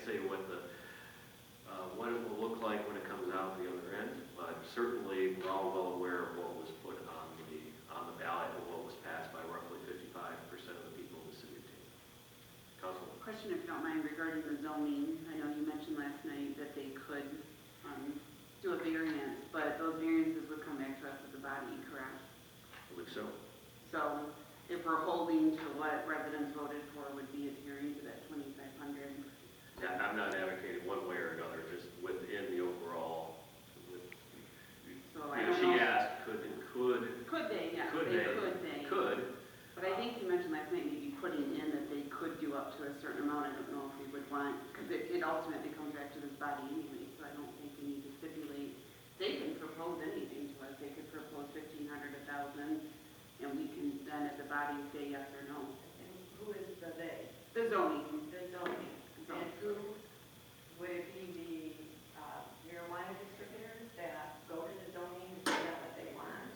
say what it will look like when it comes out the other end, but certainly we're all well aware of what was put on the ballot and what was passed by roughly 55% of the people in the city of Tate. Councilman. Question, if you don't mind, regarding the zoning. I know you mentioned last night that they could do a variance, but those variances would come back to us as a body, correct? I believe so. So if we're holding to what residents voted for, would be adhering to that 2,500. Yeah, I'm not advocating one way or another, just within the overall. So She asked, could they? Yeah, could they. Could. But I think you mentioned last night maybe putting in that they could do up to a certain amount. I don't know if we would want, because it ultimately comes back to this body anyway. So I don't think we need to stipulate. They can propose anything to us. They could propose 1,500, 1,000, and we can then as a body say yes or no. And who is the they? The zoning. The zoning. And who would it be, the marijuana distributors that go to the zoning and find out what they want?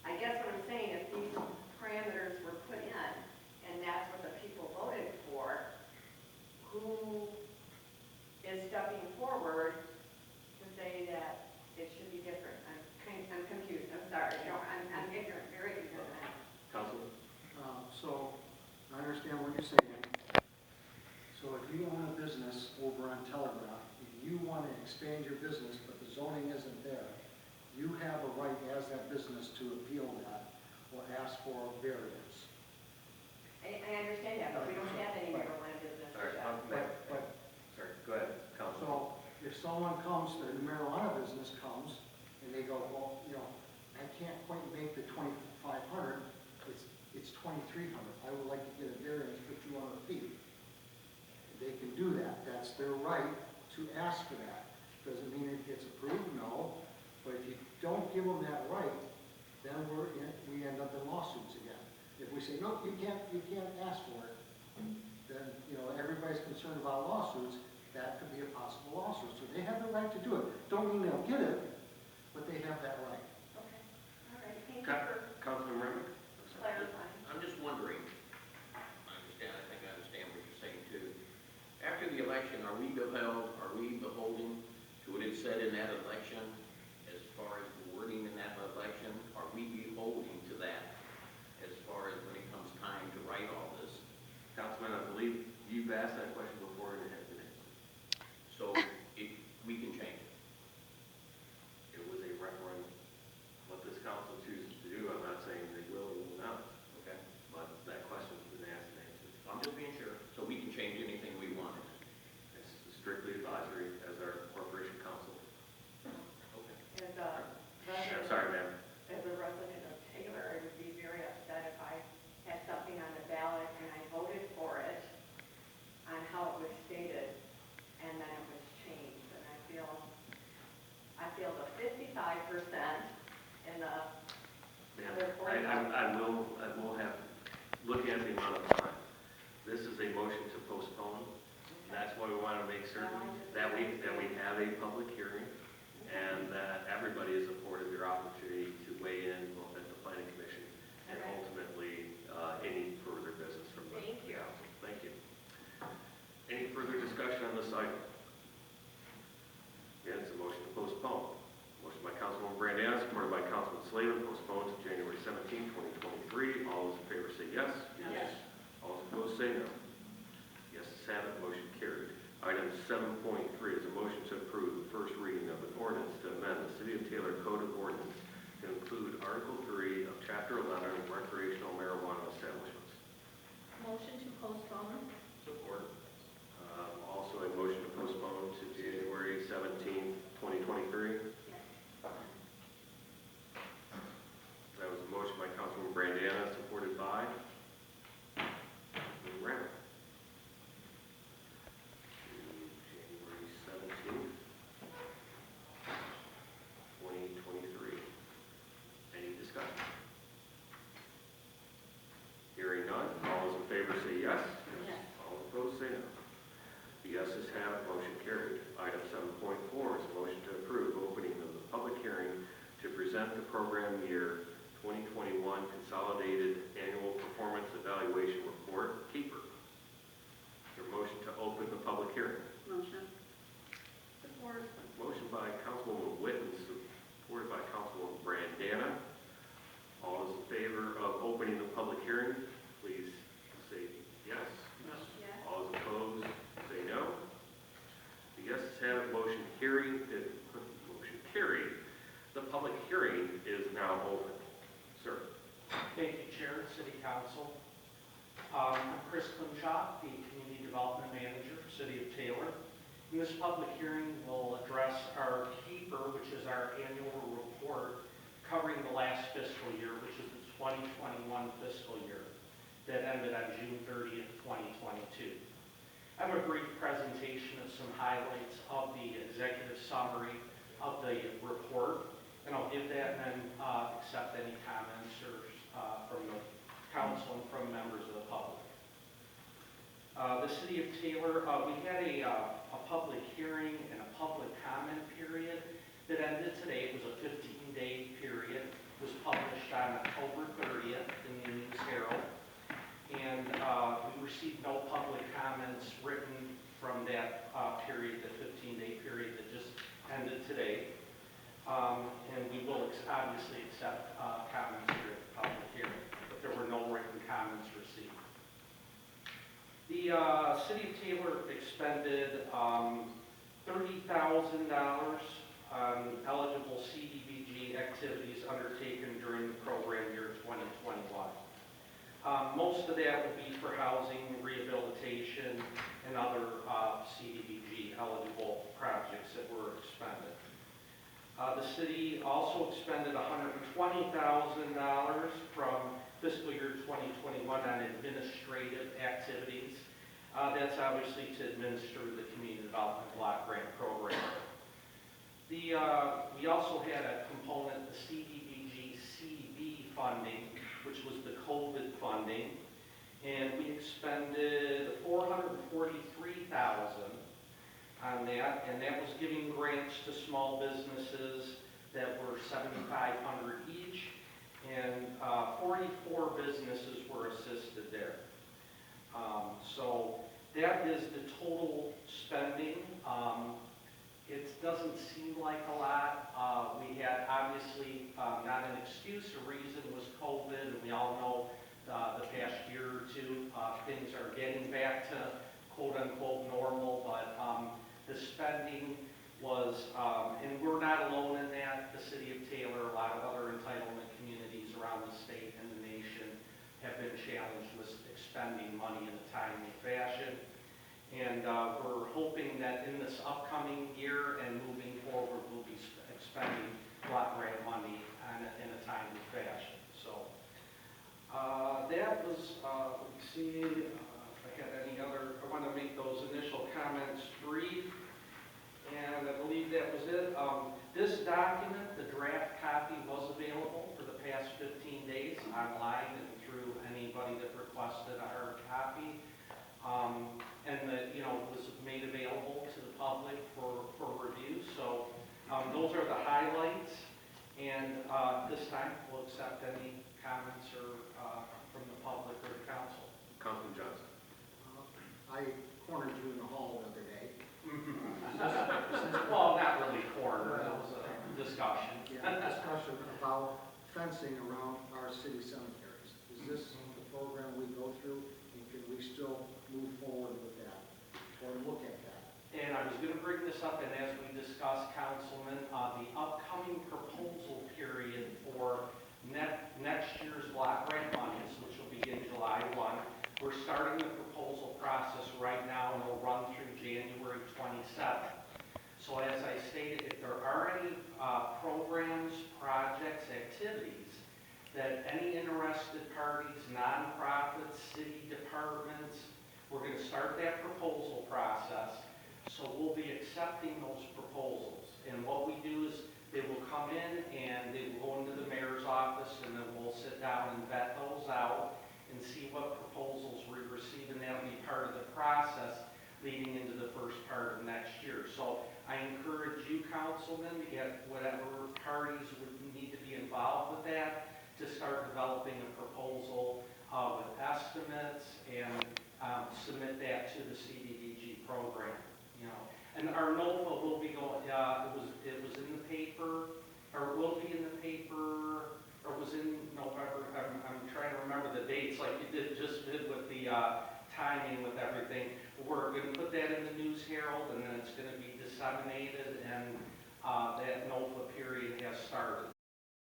I guess what I'm saying, if these parameters were put in and that's what the people voted for, who is stepping forward to say that it should be different? I'm confused. I'm sorry. No, I'm ignorant, very ignorant. Councilman. So I understand what you're saying. So if you own a business over on Telegraph, if you want to expand your business, but the zoning isn't there, you have a right as that business to appeal that or ask for a variance. I understand that, but we don't have any marijuana business. Sorry, sorry, go ahead, Councilman. So if someone comes, the marijuana business comes, and they go, well, I can't quite make the 2,500, it's 2,300. I would like to get a variance for 200 feet. They can do that. That's their right to ask for that. Doesn't mean it gets approved, no. But if you don't give them that right, then we end up in lawsuits again. If we say, no, you can't ask for it, then everybody's concerned about lawsuits. That could be a possible lawsuit. So they have the right to do it. Don't mean they'll get it, but they have that right. Okay. All right. Thank you for Councilman Remick. clarifying. I'm just wondering, I think I understand what you're saying too. After the election, are we beholden to what it said in that election as far as the wording in that election? Are we beholden to that as far as when it comes time to write all this? Councilman, I believe you've asked that question before and it has been answered. So we can change it. It was a referendum. What this council chooses to do, I'm not saying they will or will not, Okay. but that question's been asked and answered. I'm just being sure. So we can change anything we want. It's strictly advisory as our corporation council. Okay. As a I'm resident, sorry, ma'am. as a resident of Taylor, I would be very upset if I had something on the ballot and I voted for it on how it was stated, and then it was changed. And I feel the 55% in the other 45%. I will have, looking at the amount of time, this is a motion to postpone. That's why we want to make certain that we have a public hearing and that everybody is afforded their opportunity to weigh in both at the planning commission and ultimately any further business from the council. Thank you. Any further discussion on this item? Again, it's a motion to postpone. Motion by Councilman Brandon, supported by Councilman Slavin, postponed to January 17, 2023. All those in favor say yes. Yes. All those opposed say no. Yes, have it. Motion carried. Item 7.3 is a motion to approve the first reading of an ordinance to amend the City of Taylor Code of Ordinance to include Article 3 of Chapter 11, recreational marijuana establishments. Motion to postpone. Support. Also a motion to postpone to January 17, 2023. That was a motion by Councilman Brandana, supported by Councilman Ramick. January 17th, 2023. Any discussion? Hearing none, all those in favor say yes. Yes. All opposed say no. The yeses have it, motion carried. Item 7.4 is a motion to approve opening of the public hearing to present the program year 2021 Consolidated Annual Performance Evaluation Report, KEEPR. Your motion to open Council. I'm Chris Klimchak, the Community Development Manager, City of Taylor. And this public hearing will address our KEEPR, which is our annual report covering the last fiscal year, which is the 2021 fiscal year that ended on June 30th, 2022. I have a brief presentation of some highlights of the executive summary of the report, and I'll give that and then accept any comments or from the council and from members of the public. The City of Taylor, we had a public hearing and a public comment period that ended today. It was a 15-day period. It was published on October 30th in the News Herald. And we received no public comments written from that period, the 15-day period that just ended today. And we will obviously accept comments here at the public hearing, but there were no written comments received. The City of Taylor expended $30,000 on eligible CDBG activities undertaken during the program year 2021. Most of that would be for housing, rehabilitation, and other CDBG eligible projects that were expended. The city also expended $120,000 from fiscal year 2021 on administrative activities. That's obviously to administer the Community Development Block Grant Program. We also had a component, the CDBG CV funding, which was the COVID funding, and we expended $443,000 on that, and that was giving grants to small businesses that were $7,500 each, and 44 businesses were assisted there. So that is the total spending. It doesn't seem like a lot. We had obviously not an excuse, a reason was COVID, and we all know the past year or two things are getting back to quote-unquote normal, but the spending was, and we're not alone in that. The City of Taylor, a lot of other entitlement communities around the state and the nation have been challenged with expending money in a timely fashion. And we're hoping that in this upcoming year and moving forward, we'll be expending block grant money in a timely fashion. So that was, let's see if I had any other, I want to make those initial comments brief. And I believe that was it. This document, the draft copy, was available for the past 15 days online and through anybody that requested a hard copy. And was made available to the public for review. So those are the highlights. And this time we'll accept any comments or from the public or the council. Councilman Johnson. I cornered you in the hall the other day. Well, not really corner, that was a discussion. Yeah, discussion about fencing around our city cemeteries. Is this the program we go through, and can we still move forward with that, or look at that? And I was going to bring this up, and as we discussed, Councilman, the upcoming proposal period for next year's block grant monies, which will begin July 1, we're starting the proposal process right now, and it'll run through January 27th. So as I stated, if there are any programs, projects, activities that any interested parties, nonprofits, city departments, we're going to start that proposal process. So we'll be accepting those proposals. And what we do is they will come in and they will go into the mayor's office, and then we'll sit down and vet those out and see what proposals we receive, and that'll be part of the process leading into the first part of next year. So I encourage you, councilmen, to get whatever parties would need to be involved with that to start developing a proposal with estimates and submit that to the CDBG program. And our NOFA will be going. It was in the paper, or will be in the paper, or was in November. I'm trying to remember the dates, like you just did with the timing with everything. We're going to put that in the News Herald, and then it's going to be disseminated, and that NOFA period has started.